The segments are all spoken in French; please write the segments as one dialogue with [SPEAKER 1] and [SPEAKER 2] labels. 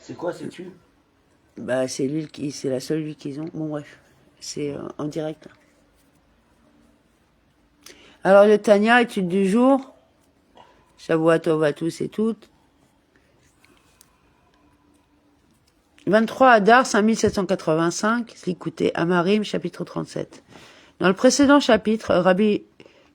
[SPEAKER 1] C'est quoi cette huile?
[SPEAKER 2] Bah, c'est la seule huile qu'ils ont. Bon, bref, c'est en direct. Alors, le Tania, étude du jour. Shavuot à tous et toutes. 23 Adar 5785, l'écouter Amarim, chapitre 37. Dans le précédent chapitre, Rabbi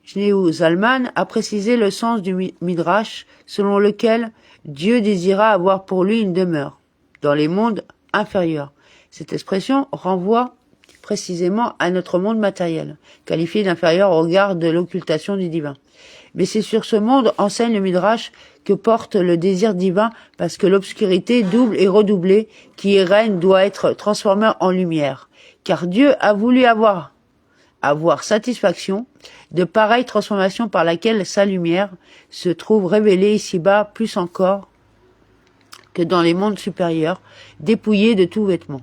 [SPEAKER 2] Shneur Zalman a précisé le sens du Midrash selon lequel Dieu désira avoir pour lui une demeure dans les mondes inférieurs. Cette expression renvoie précisément à notre monde matériel, qualifié d'inférieur au regard de l'occultation du divin. Mais c'est sur ce monde, enseigne le Midrash, que porte le désir divin, parce que l'obscurité double et redoublée qui y règne doit être transformée en lumière. Car Dieu a voulu avoir satisfaction de pareille transformation par laquelle sa lumière se trouve révélée ici-bas plus encore que dans les mondes supérieurs, dépouillés de tout vêtement.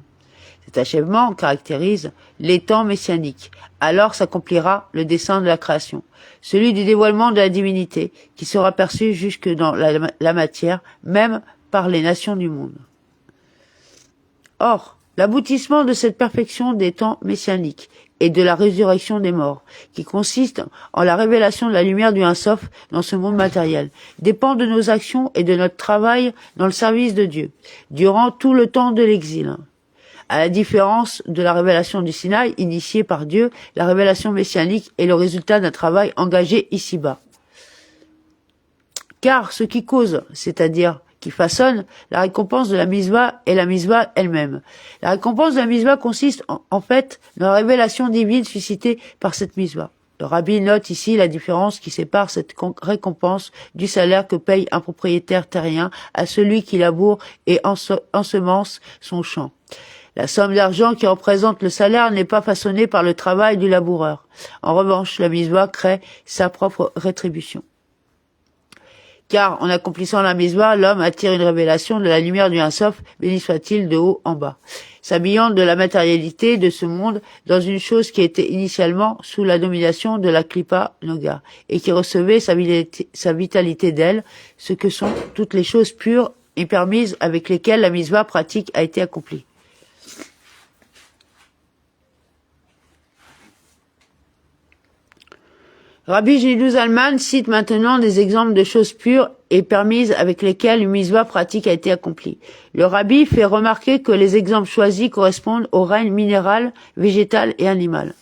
[SPEAKER 2] Cet achèvement caractérise les temps messianiques. Alors s'accomplira le dessein de la création, celui du dévoilement de la divinité, qui sera perçu jusque dans la matière, même par les nations du monde. Or, l'aboutissement de cette perfection des temps messianiques et de la résurrection des morts, qui consiste en la révélation de la lumière du Un Sof dans ce monde matériel, dépend de nos actions et de notre travail dans le service de Dieu, durant tout le temps de l'exil. À la différence de la révélation du Sinaï, initiée par Dieu, la révélation messianique est le résultat d'un travail engagé ici-bas. Car ce qui cause, c'est-à-dire qui façonne, la récompense de la misva est la misva elle-même. La récompense de la misva consiste en fait dans la révélation divine suscitée par cette misva. Le rabbi note ici la différence qui sépare cette récompense du salaire que paye un propriétaire terrien à celui qui laboure et ensemence son champ. La somme d'argent qui représente le salaire n'est pas façonnée par le travail du laboureur. En revanche, la misva crée sa propre rétribution. Car, en accomplissant la misva, l'homme attire une révélation de la lumière du Un Sof, béni soit-il, de haut en bas, s'habillant de la matérialité de ce monde dans une chose qui était initialement sous la domination de la Klippa Noga, et qui recevait sa vitalité d'elle, ce que sont toutes les choses pures et permises avec lesquelles la misva pratique a été accomplie. Rabbi Shneur Zalman cite maintenant des exemples de choses pures et permises avec lesquelles une misva pratique a été accomplie. Le rabbi fait remarquer que les exemples choisis correspondent au règne minéral, végétal et animal.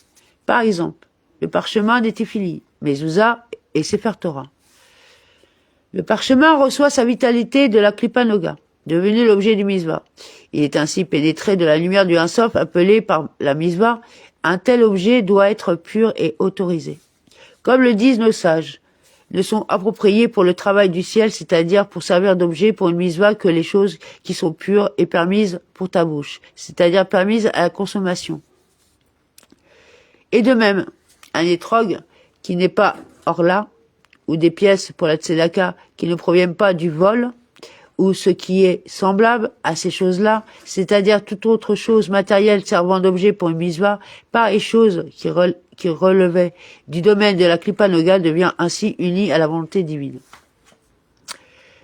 [SPEAKER 2] Par exemple, le parchemin des Téphili, Mezouza et Sefer Torah. Le parchemin reçoit sa vitalité de la Klippa Noga, devenu l'objet du misva. Il est ainsi pénétré de la lumière du Un Sof appelée par la misva. Un tel objet doit être pur et autorisé. Comme le disent nos sages, ne sont appropriés pour le travail du ciel, c'est-à-dire pour servir d'objet pour une misva que les choses qui sont pures et permises pour ta bouche, c'est-à-dire permises à la consommation. Et de même, un étrog qui n'est pas orla, ou des pièces pour la tzedaka qui ne proviennent pas du vol, ou ce qui est semblable à ces choses-là, c'est-à-dire toute autre chose matérielle servant d'objet pour une misva, pareille chose qui relevait du domaine de la Klippa Noga devient ainsi unie à la volonté divine.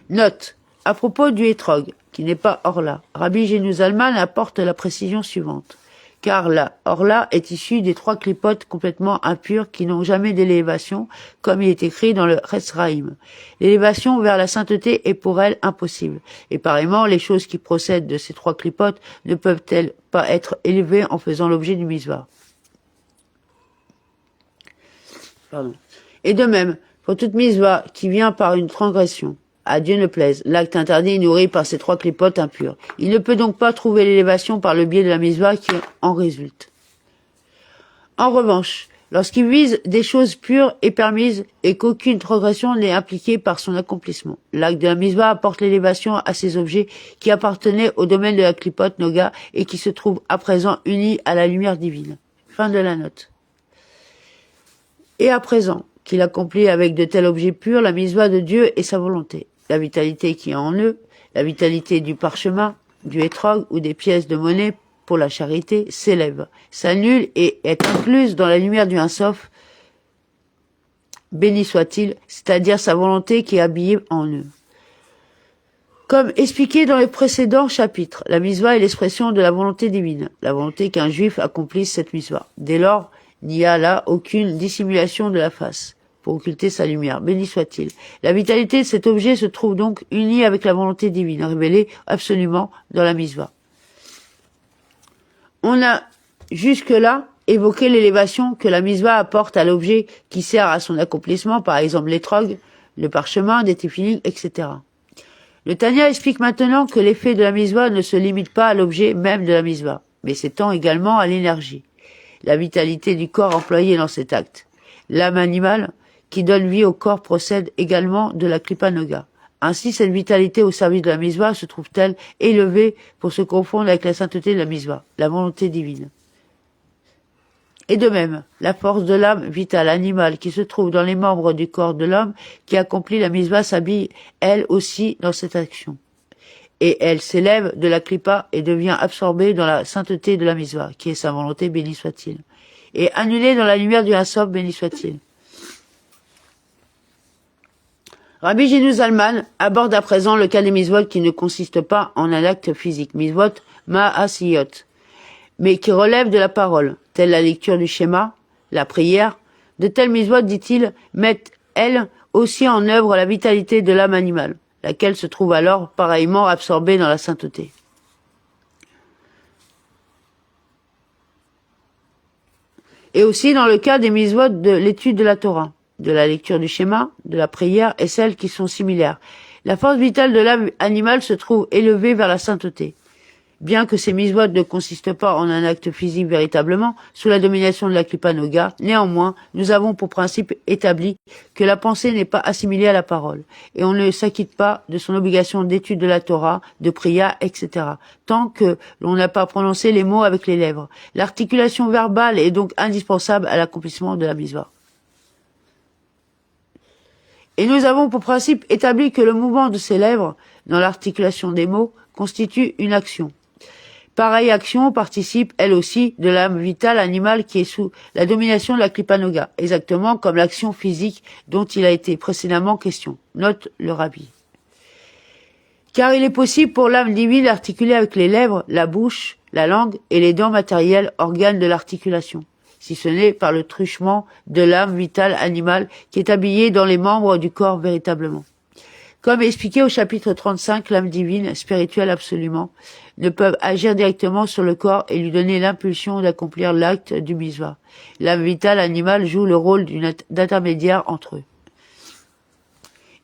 [SPEAKER 2] Note, à propos du étrog, qui n'est pas orla, Rabbi Shneur Zalman apporte la précision suivante. Car la orla est issue des 3 clipotes complètement impures qui n'ont jamais d'élévation, comme il est écrit dans le Resraïm. L'élévation vers la sainteté est pour elle impossible. Et pareillement, les choses qui procèdent de ces 3 clipotes ne peuvent-elles pas être élevées en faisant l'objet du misva. Et de même, pour toute misva qui vient par une transgression, à Dieu ne plaise, l'acte interdit est nourri par ces 3 clipotes impures. Il ne peut donc pas trouver l'élévation par le biais de la misva qui en résulte. En revanche, lorsqu'il vise des choses pures et permises et qu'aucune transgression n'est impliquée par son accomplissement, l'acte de la misva apporte l'élévation à ces objets qui appartenaient au domaine de la clipote Noga et qui se trouvent à présent unis à la lumière divine. Fin de la note. Et à présent, qu'il accomplit avec de tels objets purs la misva de Dieu et sa volonté. La vitalité qui est en eux, la vitalité du parchemin, du étrog ou des pièces de monnaie pour la charité s'élève, s'annule et est incluse dans la lumière du Un Sof, béni soit-il, c'est-à-dire sa volonté qui est habillée en eux. Comme expliqué dans les précédents chapitres, la mitzvah est l'expression de la volonté divine, la volonté qu'un juif accomplisse cette mitzvah. Dès lors, il n'y a là aucune dissimulation de la face pour occulter sa lumière, béni soit-il. La vitalité de cet objet se trouve donc unie avec la volonté divine, révélée absolument dans la mitzvah. On a jusque-là évoqué l'élévation que la mitzvah apporte à l'objet qui sert à son accomplissement, par exemple l'étrog, le parchemin, des téphilines, etc. Le Tanya explique maintenant que l'effet de la mitzvah ne se limite pas à l'objet même de la mitzvah, mais s'étend également à l'énergie, la vitalité du corps employé dans cet acte. L'âme animale qui donne vie au corps procède également de la Klipa Noga. Ainsi, cette vitalité au service de la mitzvah se trouve-t-elle élevée pour se confondre avec la sainteté de la mitzvah, la volonté divine. Et de même, la force de l'âme vitale animale qui se trouve dans les membres du corps de l'homme qui accomplit la mitzvah s'habille, elle aussi, dans cette action. Et elle s'élève de la klipa et devient absorbée dans la sainteté de la mitzvah, qui est sa volonté, béni soit-il, et annulée dans la lumière du Hasof, béni soit-il. Rabbi Ginu Zalman aborde à présent le cas des mitzvot qui ne consistent pas en un acte physique, mitzvot ma'asiyot, mais qui relèvent de la parole, telle la lecture du schéma, la prière. De telles mitzvot, dit-il, mettent, elles, aussi en œuvre la vitalité de l'âme animale, laquelle se trouve alors pareillement absorbée dans la sainteté. Et aussi dans le cas des mitzvot de l'étude de la Torah, de la lecture du schéma, de la prière et celles qui sont similaires. La force vitale de l'âme animale se trouve élevée vers la sainteté. Bien que ces mitzvot ne consistent pas en un acte physique véritablement, sous la domination de la Klipa Noga, néanmoins, nous avons pour principe établi que la pensée n'est pas assimilée à la parole, et on ne s'acquitte pas de son obligation d'étude de la Torah, de prière, etc., tant que l'on n'a pas prononcé les mots avec les lèvres. L'articulation verbale est donc indispensable à l'accomplissement de la mitzvah. Et nous avons pour principe établi que le mouvement de ces lèvres, dans l'articulation des mots, constitue une action. Pareille action participe, elle aussi, de l'âme vitale animale qui est sous la domination de la Klipa Noga, exactement comme l'action physique dont il a été précédemment question, note le Rabbi. Car il est possible pour l'âme divine d'articuler avec les lèvres, la bouche, la langue et les dents matérielles, organes de l'articulation, si ce n'est par le truchement de l'âme vitale animale qui est habillée dans les membres du corps véritablement. Comme expliqué au chapitre 35, l'âme divine, spirituelle absolument, ne peuvent agir directement sur le corps et lui donner l'impulsion d'accomplir l'acte du mitzvah. L'âme vitale animale joue le rôle d'intermédiaire entre eux.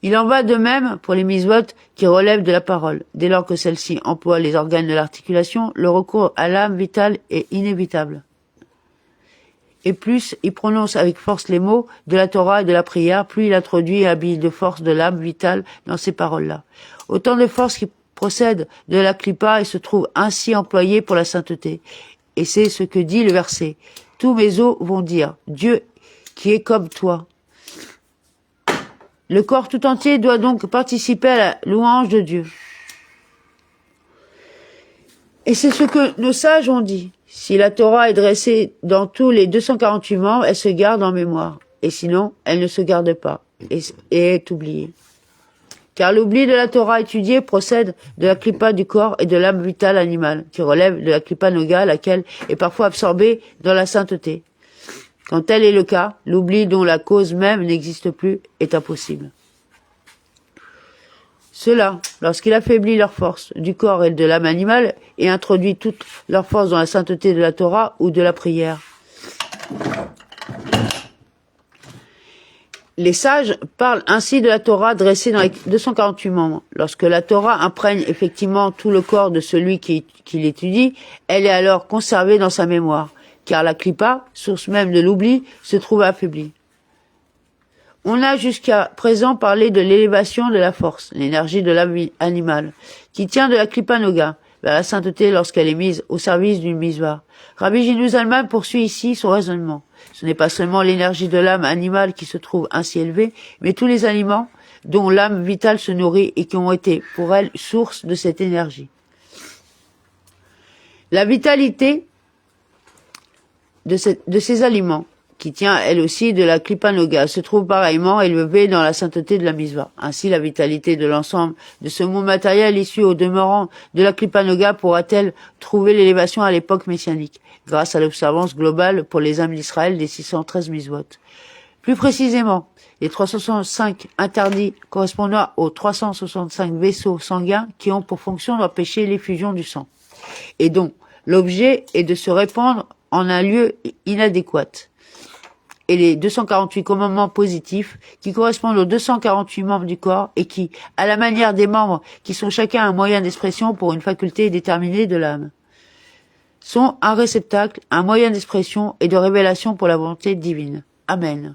[SPEAKER 2] Il en va de même pour les mitzvot qui relèvent de la parole. Dès lors que celle-ci emploie les organes de l'articulation, le recours à l'âme vitale est inévitable. Et plus il prononce avec force les mots de la Torah et de la prière, plus il introduit et habille de force de l'âme vitale dans ces paroles-là. Autant de force qui procède de la klipa et se trouve ainsi employée pour la sainteté. Et c'est ce que dit le verset. Tous mes os vont dire, Dieu qui est comme toi. Le corps tout entier doit donc participer à la louange de Dieu. Et c'est ce que nos sages ont dit. Si la Torah est dressée dans tous les 248 membres, elle se garde en mémoire. Et sinon, elle ne se garde pas et est oubliée. Car l'oubli de la Torah étudiée procède de la klipa du corps et de l'âme vitale animale, qui relève de la klipa noga, laquelle est parfois absorbée dans la sainteté. Quand tel est le cas, l'oubli dont la cause même n'existe plus est impossible. Cela, lorsqu'il affaiblit leur force du corps et de l'âme animale et introduit toute leur force dans la sainteté de la Torah ou de la prière. Les sages parlent ainsi de la Torah dressée dans les 248 membres. Lorsque la Torah imprègne effectivement tout le corps de celui qui l'étudie, elle est alors conservée dans sa mémoire, car la klipa, source même de l'oubli, se trouve affaiblie. On a jusqu'à présent parlé de l'élévation de la force, l'énergie de l'âme animale, qui tient de la klipa noga vers la sainteté lorsqu'elle est mise au service d'une mitzvah. Rabbi Ginu Zalman poursuit ici son raisonnement. Ce n'est pas seulement l'énergie de l'âme animale qui se trouve ainsi élevée, mais tous les aliments dont l'âme vitale se nourrit et qui ont été pour elle source de cette énergie. La vitalité de ces aliments qui tient elle aussi de la Klippa Noga, se trouve pareillement élevée dans la sainteté de la Mizvah. Ainsi, la vitalité de l'ensemble de ce mot matériel issu au demeurant de la Klippa Noga pourra-t-elle trouver l'élévation à l'époque messianique, grâce à l'observance globale pour les âmes d'Israël des 613 Mizvot. Plus précisément, les 365 interdits correspondant aux 365 vaisseaux sanguins qui ont pour fonction d'empêcher l'effusion du sang, et dont l'objet est de se répandre en un lieu inadéquat. Et les 248 commandements positifs qui correspondent aux 248 membres du corps et qui, à la manière des membres qui sont chacun un moyen d'expression pour une faculté déterminée de l'âme, sont un réceptacle, un moyen d'expression et de révélation pour la volonté divine. Amen.